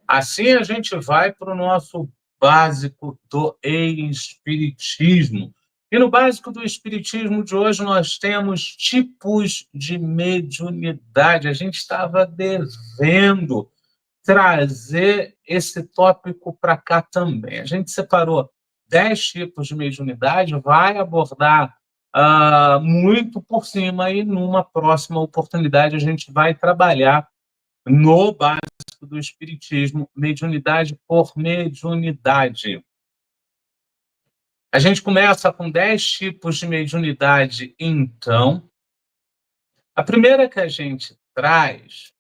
Assim a gente vai para o nosso básico do espiritismo. E no básico do espiritismo de hoje nós temos tipos de mediunidade. A gente estava devendo trazer esse tópico para cá também. A gente separou 10 tipos de mediunidade, vai abordar muito por cima e numa próxima oportunidade a gente vai trabalhar no básico do espiritismo, mediunidade por mediunidade. A gente começa com 10 tipos de mediunidade, então. A primeira que a gente traz,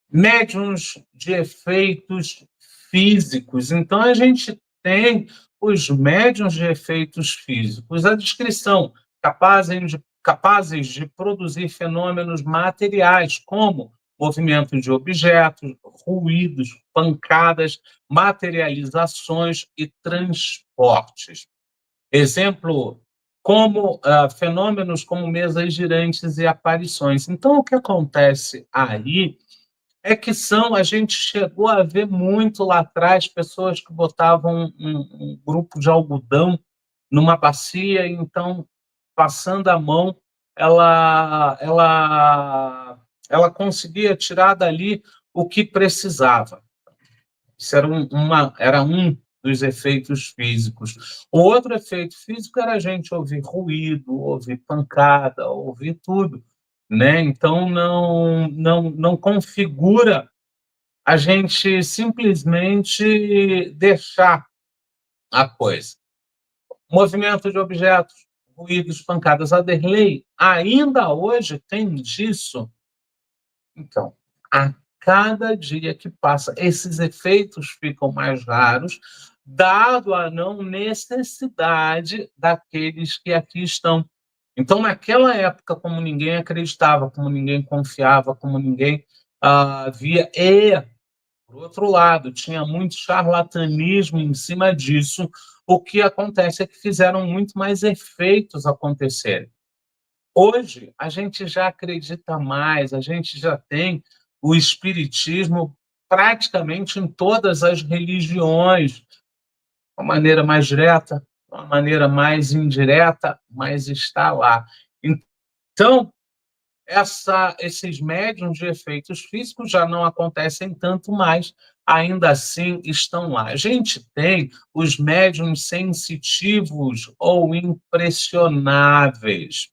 médiuns de efeitos físicos. Então, a gente tem os médiuns de efeitos físicos. A descrição, capazes de produzir fenômenos materiais, como movimento de objetos, ruídos, pancadas, materializações e transportes. Exemplo, como fenômenos como mesas girantes e aparições. Então, o que acontece aí é que a gente chegou a ver muito lá atrás pessoas que botavam um grupo de algodão numa bacia, e então, passando a mão, ela conseguia tirar dali o que precisava. Isso era um dos efeitos físicos. O outro efeito físico era a gente ouvir ruído, ouvir pancada, ouvir tudo, né? Então, não configura a gente simplesmente deixar a coisa. Movimento de objetos, ruídos, pancadas. A Derlei ainda hoje tem disso. Então, a cada dia que passa, esses efeitos ficam mais raros, dado a não necessidade daqueles que aqui estão. Então, naquela época, como ninguém acreditava, como ninguém confiava, como ninguém via, por outro lado, tinha muito charlatanismo em cima disso, o que acontece é que fizeram muito mais efeitos acontecerem. Hoje, a gente já acredita mais, a gente já tem o espiritismo praticamente em todas as religiões, de uma maneira mais direta, de uma maneira mais indireta, mas está lá. Então, esses médiums de efeitos físicos já não acontecem tanto mais, ainda assim estão lá. A gente tem os médiums sensitivos ou impressionáveis.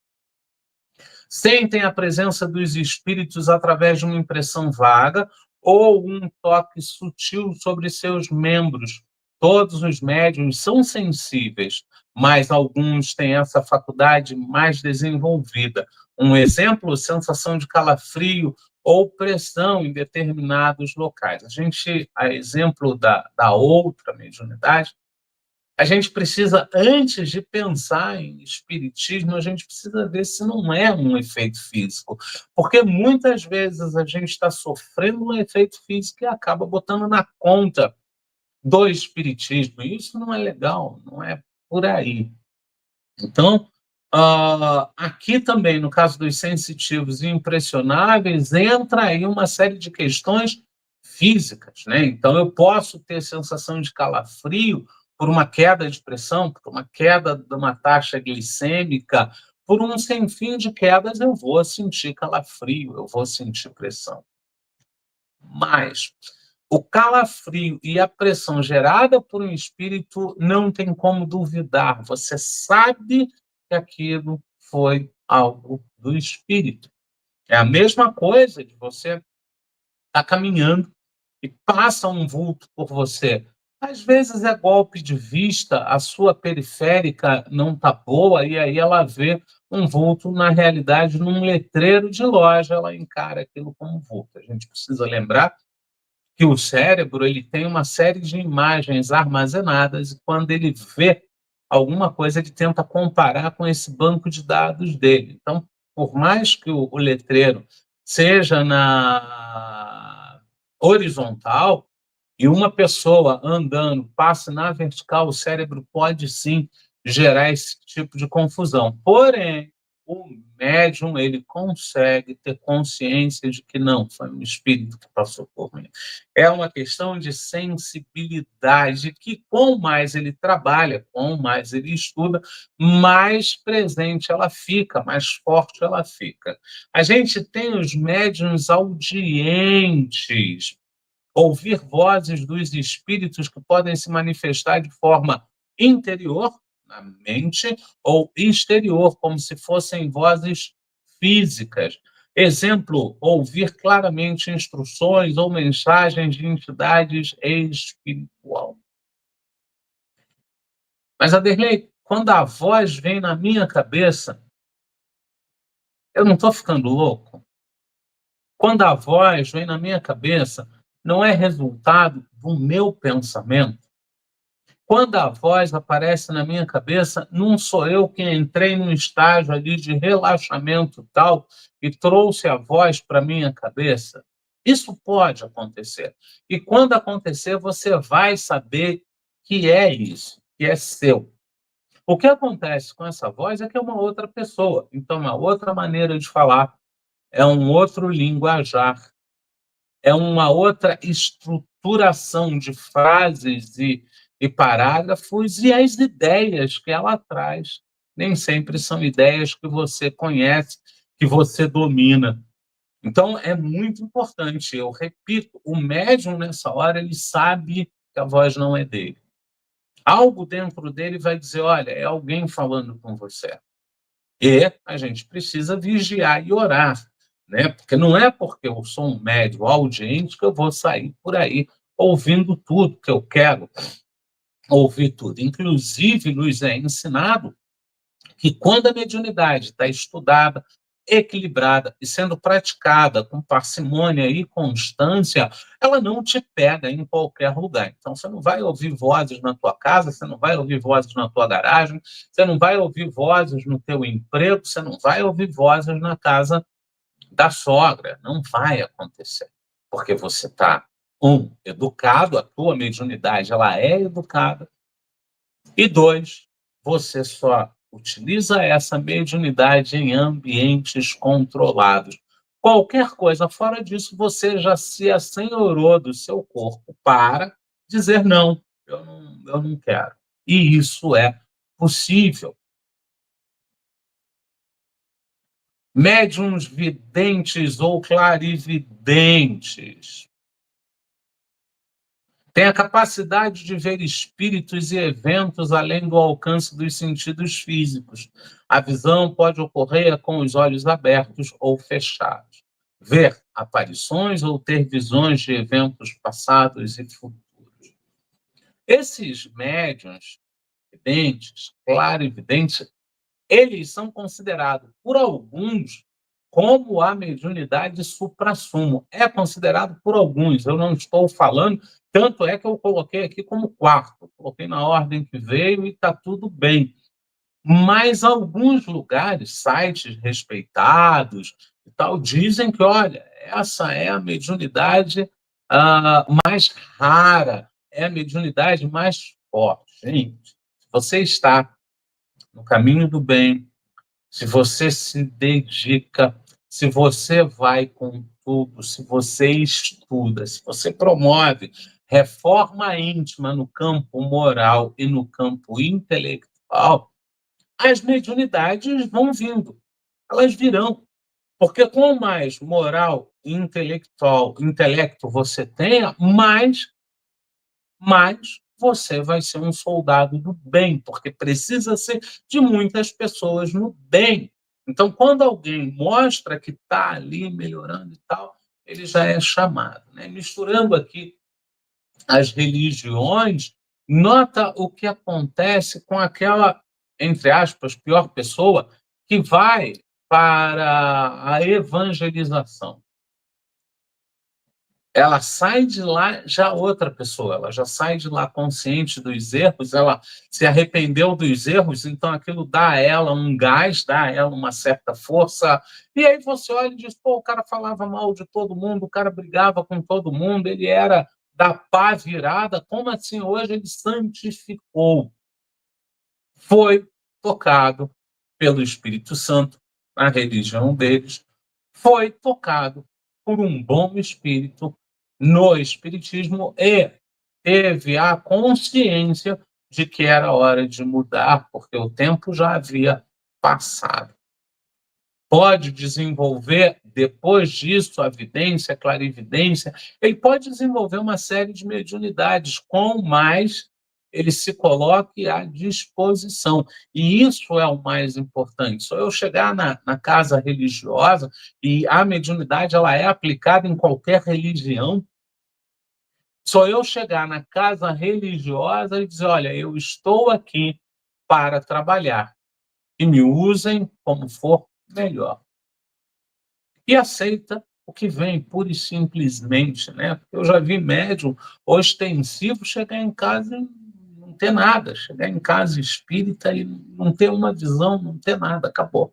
Sentem a presença dos espíritos através de uma impressão vaga ou um toque sutil sobre seus membros. Todos os médiuns são sensíveis, mas alguns têm essa faculdade mais desenvolvida. Um exemplo, sensação de calafrio ou pressão em determinados locais. A exemplo da outra mediunidade, a gente precisa, antes de pensar em espiritismo, a gente precisa ver se não é um efeito físico. Porque muitas vezes a gente está sofrendo um efeito físico e acaba botando na conta do espiritismo. E isso não é legal, não é por aí. Então, aqui também, no caso dos sensitivos e impressionáveis, entra aí uma série de questões físicas, né? Então, eu posso ter sensação de calafrio por uma queda de pressão, por uma queda de uma taxa glicêmica, por um sem fim de quedas, eu vou sentir calafrio, eu vou sentir pressão. Mas o calafrio e a pressão gerada por um espírito não tem como duvidar. Você sabe que aquilo foi algo do espírito. É a mesma coisa de você estar caminhando e passa um vulto por você. Às vezes é golpe de vista, a sua periférica não está boa, e aí ela vê um vulto, na realidade, num letreiro de loja, ela encara aquilo como vulto. A gente precisa lembrar que o cérebro ele tem uma série de imagens armazenadas, e quando ele vê alguma coisa, ele tenta comparar com esse banco de dados dele. Então, por mais que o letreiro seja na horizontal e uma pessoa andando passe na vertical, o cérebro pode sim gerar esse tipo de confusão. Porém, o médium ele consegue ter consciência de que não foi um espírito que passou por mim. É uma questão de sensibilidade que, quanto mais ele trabalha, quanto mais ele estuda, mais presente ela fica, mais forte ela fica. A gente tem os médiuns audientes, ouvir vozes dos espíritos que podem se manifestar de forma interior, na mente, ou exterior, como se fossem vozes físicas. Exemplo, ouvir claramente instruções ou mensagens de entidades espiritual. Mas, Aderlei, quando a voz vem na minha cabeça, eu não estou ficando louco? Quando a voz vem na minha cabeça, não é resultado do meu pensamento? Quando a voz aparece na minha cabeça, não sou eu que entrei num estágio ali de relaxamento tal e trouxe a voz para minha cabeça? Isso pode acontecer. E quando acontecer, você vai saber que é isso, que é seu. O que acontece com essa voz é que é uma outra pessoa. Então, uma outra maneira de falar, é um outro linguajar, é uma outra estruturação de frases e parágrafos, e as ideias que ela traz nem sempre são ideias que você conhece, que você domina. Então, é muito importante, eu repito, o médium, nessa hora, ele sabe que a voz não é dele. Algo dentro dele vai dizer, olha, é alguém falando com você. E a gente precisa vigiar e orar, né? Porque não é porque eu sou um médium audiente que eu vou sair por aí ouvindo tudo que eu quero ouvir tudo. Inclusive, nos é ensinado que quando a mediunidade está estudada, equilibrada e sendo praticada com parcimônia e constância, ela não te pega em qualquer lugar. Então, você não vai ouvir vozes na tua casa, você não vai ouvir vozes na tua garagem, você não vai ouvir vozes no teu emprego, você não vai ouvir vozes na casa da sogra. Não vai acontecer. Porque você está, educado, a tua mediunidade ela é educada, e dois, você só utiliza essa mediunidade em ambientes controlados. Qualquer coisa fora disso, você já se assenhorou do seu corpo para dizer não, eu não quero. E isso é possível. Médiuns videntes ou clarividentes tem a capacidade de ver espíritos e eventos além do alcance dos sentidos físicos. A visão pode ocorrer com os olhos abertos ou fechados. Ver aparições ou ter visões de eventos passados e futuros. Esses médiuns, videntes, clarividentes, eles são considerados por alguns como a mediunidade suprassumo. É considerado por alguns, eu não estou falando, tanto é que eu coloquei aqui como quarto, coloquei na ordem que veio e está tudo bem. Mas alguns lugares, sites respeitados e tal, dizem que, olha, essa é a mediunidade mais rara, é a mediunidade mais forte. Gente, se você está no caminho do bem, se você se dedica, se você vai com tudo, se você estuda, se você promove reforma íntima no campo moral e no campo intelectual, as mediunidades vão vindo, elas virão. Porque quanto mais moral e intelecto você tenha, mais você vai ser um soldado do bem, porque precisa ser de muitas pessoas no bem. Então, quando alguém mostra que está ali melhorando e tal, ele já é chamado. Né? Misturando aqui as religiões, nota o que acontece com aquela, entre aspas, pior pessoa que vai para a evangelização. Ela sai de lá já outra pessoa, ela já sai de lá consciente dos erros, ela se arrependeu dos erros, então aquilo dá a ela um gás, dá a ela uma certa força, e aí você olha e diz, pô, o cara falava mal de todo mundo, o cara brigava com todo mundo, ele era da pá virada, como assim hoje ele santificou? Foi tocado pelo Espírito Santo, na religião deles, foi tocado por um bom espírito no espiritismo e teve a consciência de que era hora de mudar, porque o tempo já havia passado. Pode desenvolver, depois disso, a vidência, a clarividência, ele pode desenvolver uma série de mediunidades, com mais ele se coloque à disposição. E isso é o mais importante. Só eu chegar na casa religiosa, e a mediunidade ela é aplicada em qualquer religião, só eu chegar na casa religiosa e dizer, olha, eu estou aqui para trabalhar, e me usem como for melhor. E aceita o que vem, pura e simplesmente, né? Porque eu já vi médium ostensivo chegar em casa e não ter nada, chegar em casa espírita e não ter uma visão, não ter nada, acabou.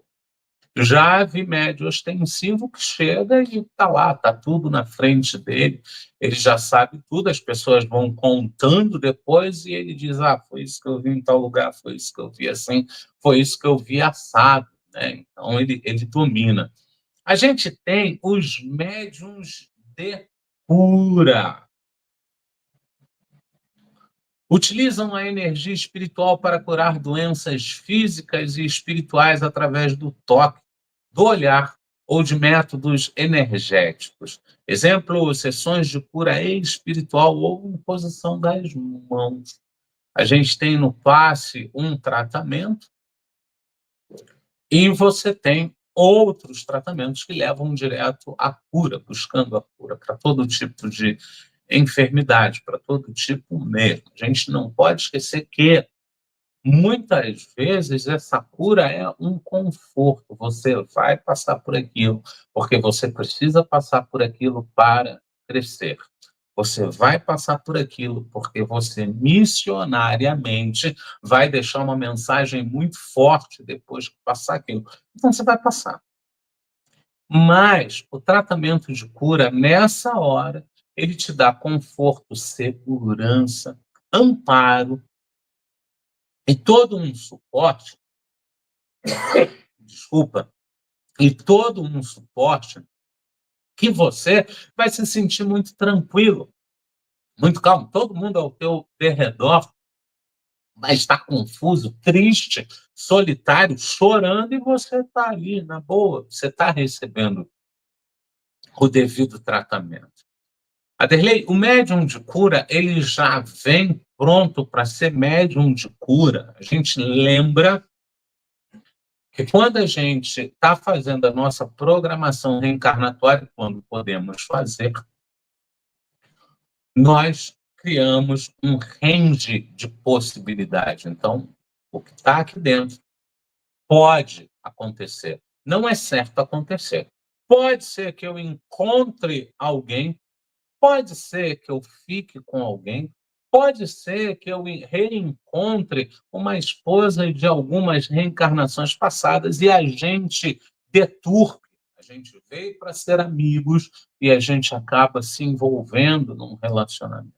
Já vi médium ostensivo que chega e está lá, está tudo na frente dele, ele já sabe tudo, as pessoas vão contando depois e ele diz, foi isso que eu vi em tal lugar, foi isso que eu vi assim, foi isso que eu vi assado, né? Então ele domina. A gente tem os médiuns de cura. Utilizam a energia espiritual para curar doenças físicas e espirituais através do toque, do olhar ou de métodos energéticos. Exemplo, sessões de cura espiritual ou imposição das mãos. A gente tem no passe um tratamento e você tem outros tratamentos que levam direto à cura, buscando a cura para todo tipo de enfermidade, para todo tipo mesmo. A gente não pode esquecer que muitas vezes essa cura é um conforto. Você vai passar por aquilo, porque você precisa passar por aquilo para crescer. Você vai passar por aquilo porque você missionariamente vai deixar uma mensagem muito forte depois que passar aquilo. Então você vai passar. Mas o tratamento de cura, nessa hora, ele te dá conforto, segurança, amparo e todo um suporte, desculpa, e todo um suporte que você vai se sentir muito tranquilo, muito calmo. Todo mundo ao teu derredor vai estar confuso, triste, solitário, chorando, e você está ali, na boa, você está recebendo o devido tratamento. Aderley, o médium de cura, ele já vem pronto para ser médium de cura. A gente lembra que quando a gente está fazendo a nossa programação reencarnatória, quando podemos fazer, nós criamos um range de possibilidade. Então, o que está aqui dentro pode acontecer. Não é certo acontecer. Pode ser que eu encontre alguém, pode ser que eu fique com alguém, pode ser que eu reencontre uma esposa de algumas reencarnações passadas e a gente deturpe. A gente veio para ser amigos e a gente acaba se envolvendo num relacionamento.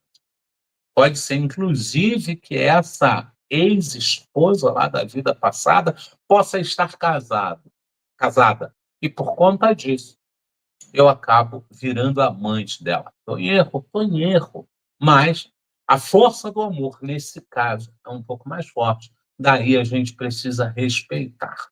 Pode ser, inclusive, que essa ex-esposa lá da vida passada possa estar casada. E por conta disso, eu acabo virando amante dela. Estou em erro. Mas a força do amor, nesse caso, é um pouco mais forte. Daí a gente precisa respeitar.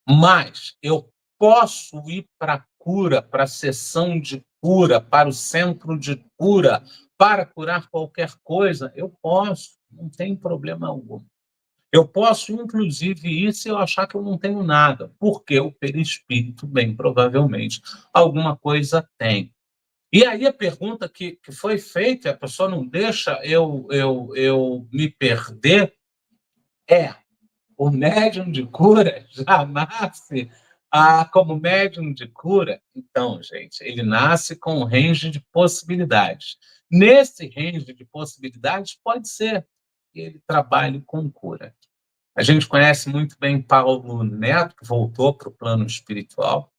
Mas eu posso ir para a cura, para a sessão de cura, para o centro de cura, para curar qualquer coisa? Eu posso, não tem problema algum. Eu posso, inclusive, ir se eu achar que eu não tenho nada, porque o perispírito, bem provavelmente, alguma coisa tem. E aí a pergunta que foi feita, a pessoa não deixa eu me perder, é: o médium de cura já nasce como médium de cura? Então, gente, ele nasce com um range de possibilidades. Nesse range de possibilidades, pode ser que ele trabalhe com cura. A gente conhece muito bem Paulo Neto, que voltou para o plano espiritual.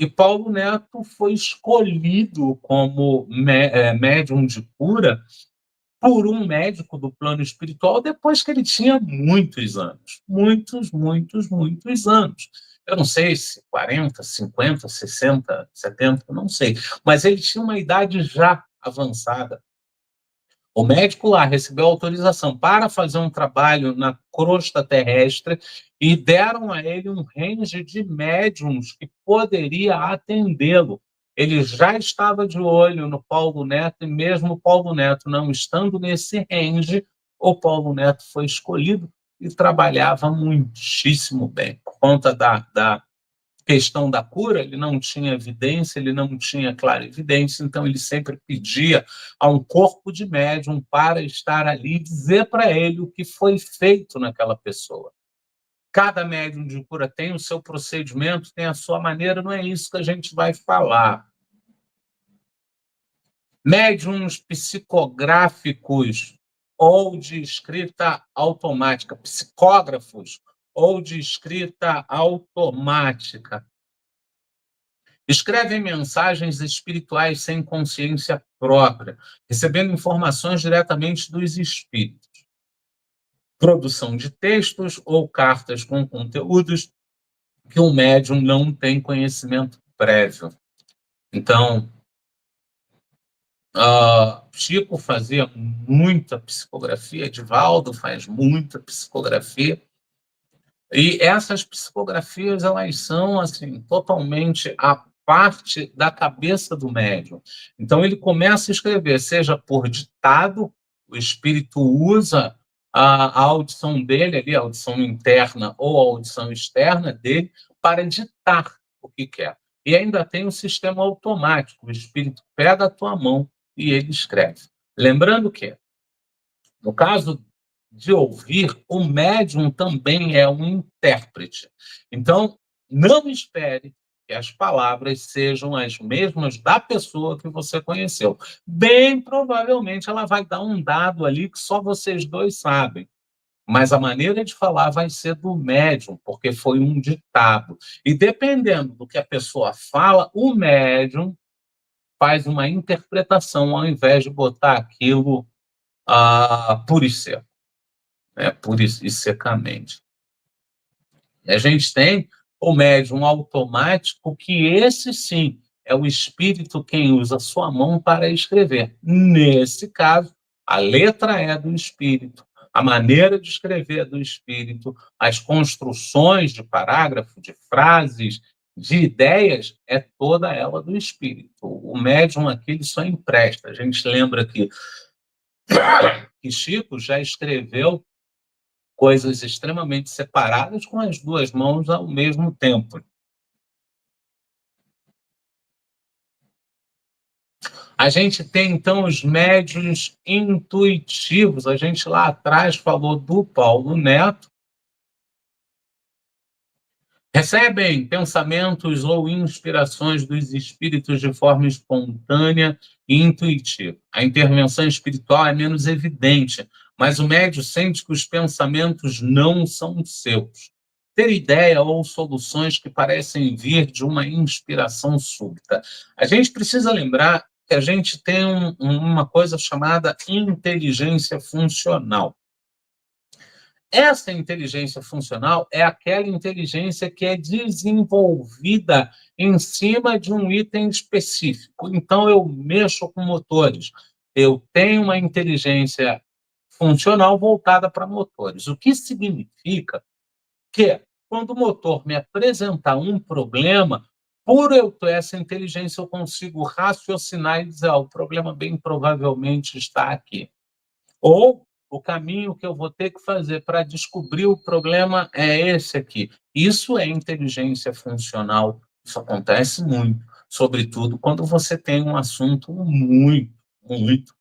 E Paulo Neto foi escolhido como médium de cura por um médico do plano espiritual depois que ele tinha muitos anos. Muitos anos. Eu não sei se 40, 50, 60, 70, não sei. Mas ele tinha uma idade já avançada. O médico lá recebeu autorização para fazer um trabalho na crosta terrestre e deram a ele um range de médiums que poderia atendê-lo. Ele já estava de olho no Paulo Neto e mesmo o Paulo Neto não estando nesse range, o Paulo Neto foi escolhido e trabalhava muitíssimo bem. Por conta da questão da cura, ele não tinha evidência, ele não tinha clarividência, então ele sempre pedia a um corpo de médium para estar ali e dizer para ele o que foi feito naquela pessoa. Cada médium de cura tem o seu procedimento, tem a sua maneira, não é isso que a gente vai falar. Médiums psicográficos ou de escrita automática, psicógrafos ou de escrita automática. Escrevem mensagens espirituais sem consciência própria, recebendo informações diretamente dos espíritos. Produção de textos ou cartas com conteúdos que o médium não tem conhecimento prévio. Então, Chico fazia muita psicografia, Edivaldo faz muita psicografia, e essas psicografias, elas são, assim, totalmente a parte da cabeça do médium. Então, ele começa a escrever, seja por ditado, o espírito usa a audição dele, ali, a audição interna ou a audição externa dele, para ditar o que quer. E ainda tem um sistema automático, o espírito pega a tua mão e ele escreve. Lembrando que, no caso de ouvir, o médium também é um intérprete. Então, não espere que as palavras sejam as mesmas da pessoa que você conheceu. Bem provavelmente ela vai dar um dado ali que só vocês dois sabem. Mas a maneira de falar vai ser do médium, porque foi um ditado. E dependendo do que a pessoa fala, o médium faz uma interpretação ao invés de botar aquilo puro e seco, né? Puro e secamente. E a gente tem o médium automático, que esse sim é o espírito quem usa sua mão para escrever. Nesse caso, a letra é do espírito, a maneira de escrever é do espírito, as construções de parágrafo, de frases, de ideias, é toda ela do espírito. O médium aqui ele só empresta. A gente lembra que Chico já escreveu coisas extremamente separadas com as duas mãos ao mesmo tempo. A gente tem, então, os médiuns intuitivos. A gente lá atrás falou do Paulo Neto. Recebem pensamentos ou inspirações dos espíritos de forma espontânea e intuitiva. A intervenção espiritual é menos evidente, mas o médium sente que os pensamentos não são seus. Ter ideia ou soluções que parecem vir de uma inspiração súbita. A gente precisa lembrar que a gente tem uma coisa chamada inteligência funcional. Essa inteligência funcional é aquela inteligência que é desenvolvida em cima de um item específico. Então, eu mexo com motores. Eu tenho uma inteligência funcional voltada para motores. O que significa que, quando o motor me apresentar um problema, por eu ter essa inteligência, eu consigo raciocinar e dizer: o problema bem provavelmente está aqui. Ou o caminho que eu vou ter que fazer para descobrir o problema é esse aqui. Isso é inteligência funcional. Isso acontece muito, sobretudo quando você tem um assunto muito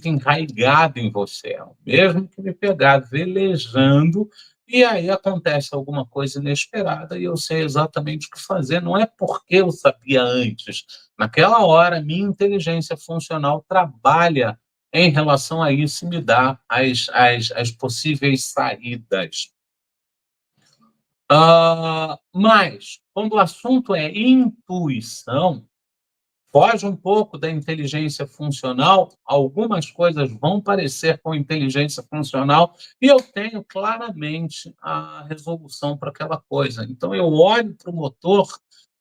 enraizado em você. Mesmo que me pegar velejando, e aí acontece alguma coisa inesperada e eu sei exatamente o que fazer. Não é porque eu sabia antes. Naquela hora, minha inteligência funcional trabalha em relação a isso, me dá as possíveis saídas. Mas, quando o assunto é intuição, foge um pouco da inteligência funcional, algumas coisas vão parecer com inteligência funcional, e eu tenho claramente a resolução para aquela coisa. Então, eu olho para o motor,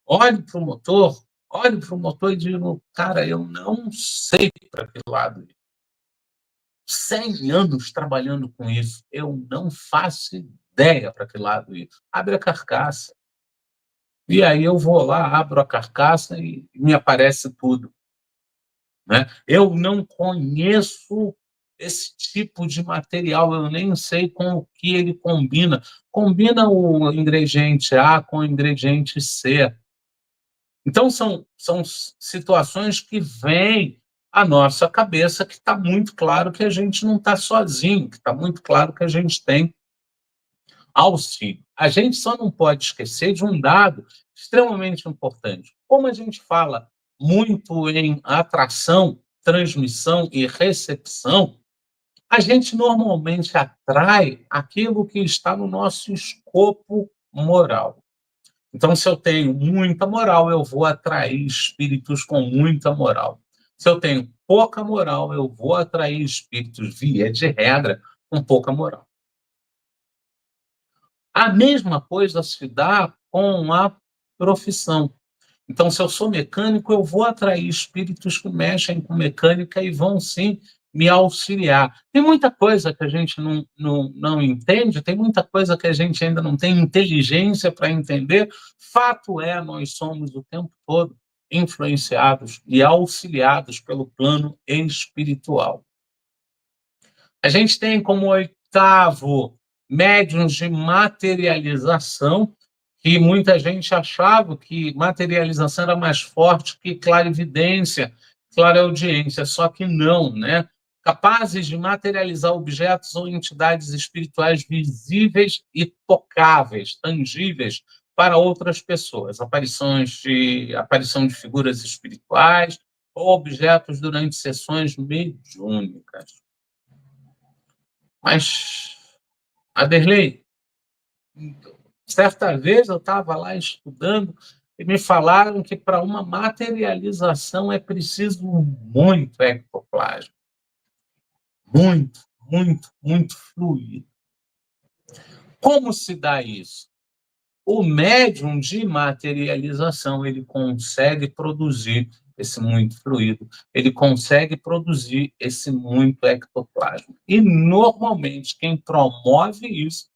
olho para o motor, olho para o motor e digo, cara, eu não sei para que lado ir. 100 anos trabalhando com isso, eu não faço ideia para que lado ir. Abre a carcaça. E aí eu vou lá, abro a carcaça e me aparece tudo. Né? Eu não conheço esse tipo de material, eu nem sei com o que ele combina. Combina o ingrediente A com o ingrediente C. Então, são situações que vêm à nossa cabeça que está muito claro que a gente não está sozinho, que está muito claro que a gente tem auxílio. A gente só não pode esquecer de um dado extremamente importante. Como a gente fala muito em atração, transmissão e recepção, a gente normalmente atrai aquilo que está no nosso escopo moral. Então, se eu tenho muita moral, eu vou atrair espíritos com muita moral. Se eu tenho pouca moral, eu vou atrair espíritos, via de regra, com pouca moral. A mesma coisa se dá com a profissão. Então, se eu sou mecânico, eu vou atrair espíritos que mexem com mecânica e vão, sim, me auxiliar. Tem muita coisa que a gente não entende, tem muita coisa que a gente ainda não tem inteligência para entender. Fato é, nós somos o tempo todo influenciados e auxiliados pelo plano espiritual. A gente tem como oitavo médiuns de materialização, que muita gente achava que materialização era mais forte que clarividência, clareaudiência, só que não, né? Capazes de materializar objetos ou entidades espirituais visíveis e tocáveis, tangíveis para outras pessoas, aparição de figuras espirituais ou objetos durante sessões mediúnicas. Mas, Aderlei, certa vez eu estava lá estudando e me falaram que para uma materialização é preciso muito ectoplasma. Muito, muito, muito fluido. Como se dá isso? O médium de materialização, ele consegue produzir esse muito fluido, ele consegue produzir esse muito ectoplasma. E, normalmente, quem promove isso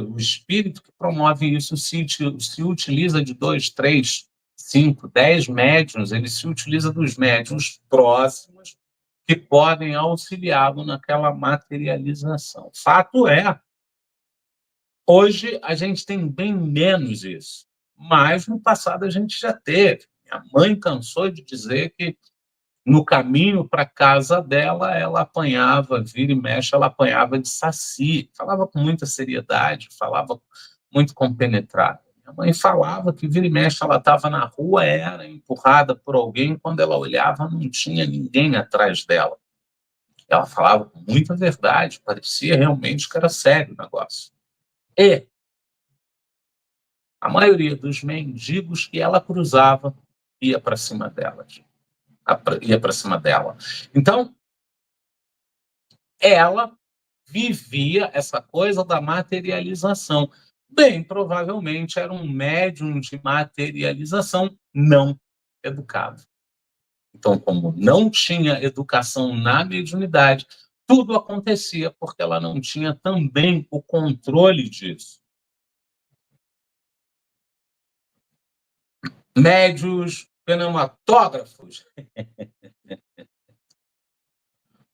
o espírito que promove isso se utiliza de 2, 3, 5, 10 médiuns, ele se utiliza dos médiuns próximos que podem auxiliá-lo naquela materialização. Fato é, hoje a gente tem bem menos isso, mas no passado a gente já teve. Minha mãe cansou de dizer que no caminho para a casa dela, ela apanhava, vira e mexe, ela apanhava de saci. Falava com muita seriedade, falava muito compenetrada. Minha mãe falava que vira e mexe, ela estava na rua, era empurrada por alguém, quando ela olhava, não tinha ninguém atrás dela. Ela falava com muita verdade, parecia realmente que era sério o negócio. E a maioria dos mendigos que ela cruzava ia para cima delas. Ia para cima dela. Então, ela vivia essa coisa da materialização. Bem, provavelmente era um médium de materialização não educado. Então, como não tinha educação na mediunidade, tudo acontecia porque ela não tinha também o controle disso. Médios pneumatógrafos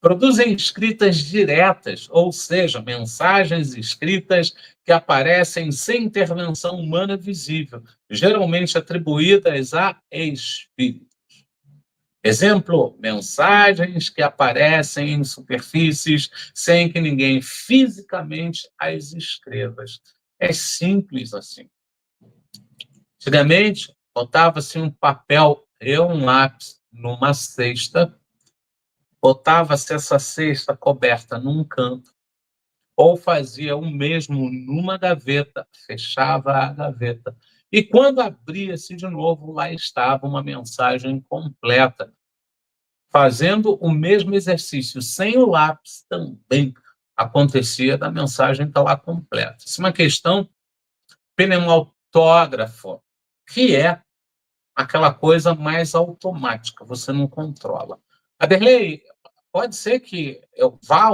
produzem escritas diretas, ou seja, mensagens escritas que aparecem sem intervenção humana visível, geralmente atribuídas a espíritos. Exemplo, mensagens que aparecem em superfícies sem que ninguém fisicamente as escreva. É simples assim. Antigamente, botava-se um papel e um lápis numa cesta, botava-se essa cesta coberta num canto, ou fazia o mesmo numa gaveta, fechava a gaveta E quando abria-se de novo, lá estava uma mensagem completa. Fazendo o mesmo exercício sem o lápis, também acontecia da mensagem estar lá completa. Isso é uma questão pneumatógrafo, que é aquela coisa mais automática, você não controla. Aderlei, pode ser que eu vá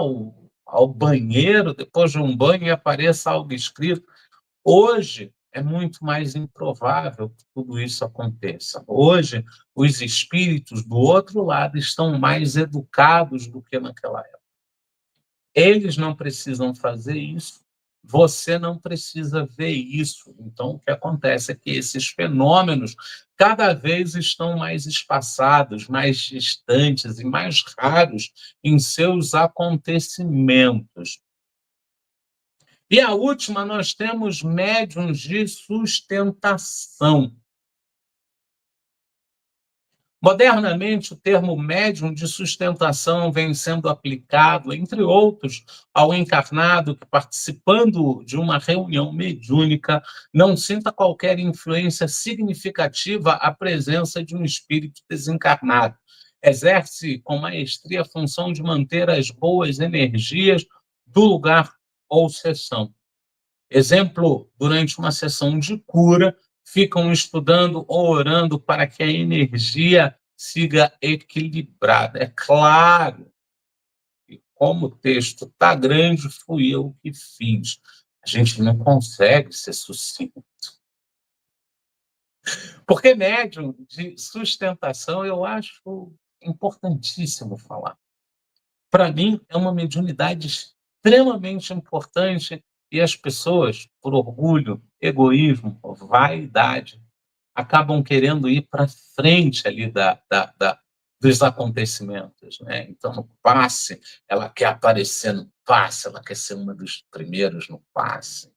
ao banheiro, depois de um banho, e apareça algo escrito. Hoje é muito mais improvável que tudo isso aconteça. Hoje, os espíritos do outro lado estão mais educados do que naquela época. Eles não precisam fazer isso, você não precisa ver isso. Então, o que acontece é que esses fenômenos cada vez estão mais espaçados, mais distantes e mais raros em seus acontecimentos. E a última, nós temos médiuns de sustentação. Modernamente, o termo médium de sustentação vem sendo aplicado, entre outros, ao encarnado que, participando de uma reunião mediúnica, não sinta qualquer influência significativa à presença de um espírito desencarnado. Exerce com maestria a função de manter as boas energias do lugar ou sessão. Exemplo, durante uma sessão de cura, ficam estudando ou orando para que a energia siga equilibrada. É claro que, como o texto está grande, fui eu que fiz. A gente não consegue ser sucinto. Porque médium de sustentação eu acho importantíssimo falar. Para mim, é uma mediunidade extremamente importante e as pessoas, por orgulho, egoísmo, vaidade, acabam querendo ir para frente ali dos acontecimentos. Né? Então, no passe, ela quer aparecer no passe, ela quer ser uma dos primeiros no passe.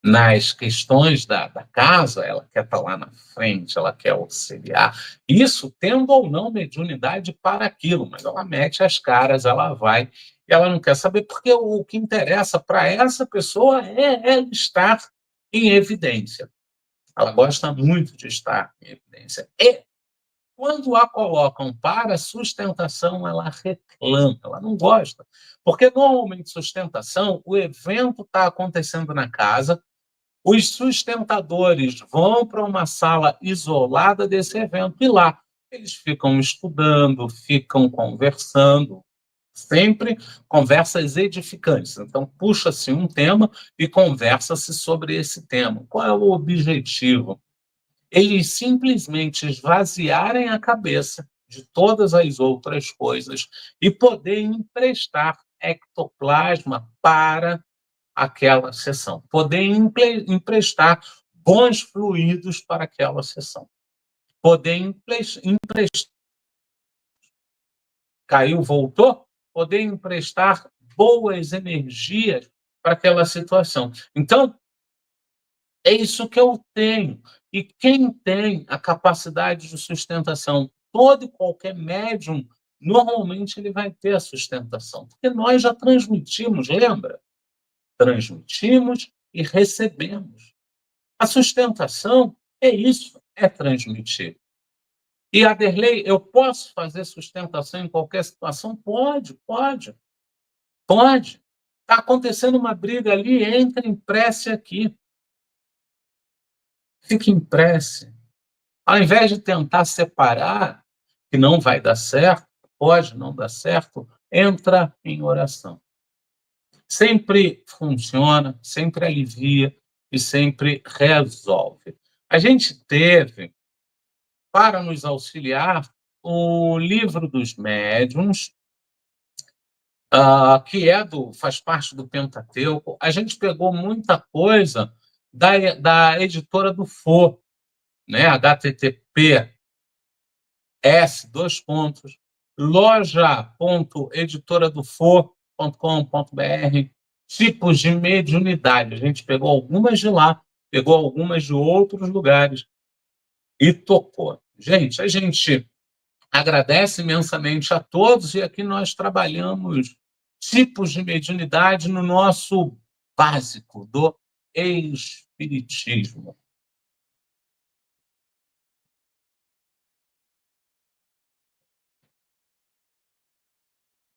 Nas questões da casa, ela quer estar lá na frente, ela quer auxiliar. Isso tendo ou não mediunidade para aquilo, mas ela mete as caras, ela vai, e ela não quer saber, porque o que interessa para essa pessoa é estar em evidência. Ela gosta muito de estar em evidência. E quando a colocam para sustentação, ela reclama, ela não gosta. Porque normalmente sustentação, o evento está acontecendo na casa, os sustentadores vão para uma sala isolada desse evento e lá eles ficam estudando, ficam conversando, sempre conversas edificantes. Então, puxa-se um tema e conversa-se sobre esse tema. Qual é o objetivo? Eles simplesmente esvaziarem a cabeça de todas as outras coisas e poderem emprestar ectoplasma para aquela sessão, poder emprestar bons fluidos para aquela sessão, poder emprestar, caiu, voltou, poder emprestar boas energias para aquela situação. Então, é isso que eu tenho. E quem tem a capacidade de sustentação, todo e qualquer médium, normalmente ele vai ter a sustentação, porque nós já transmitimos, lembra? Transmitimos e recebemos. A sustentação é isso, é transmitir. E, Aderlei, eu posso fazer sustentação em qualquer situação? Pode, pode, pode. Está acontecendo uma briga ali, entra em prece aqui. Fique em prece. Ao invés de tentar separar, que não vai dar certo, pode não dar certo, entra em oração. Sempre funciona, sempre alivia e sempre resolve. A gente teve, para nos auxiliar, o Livro dos Médiuns, que faz parte do Pentateuco. A gente pegou muita coisa da editora do Fo, né? https loja.editoradofo.com.br, tipos de mediunidade. A gente pegou algumas de lá, pegou algumas de outros lugares e tocou. Gente, a gente agradece imensamente a todos e aqui nós trabalhamos tipos de mediunidade no nosso básico do espiritismo.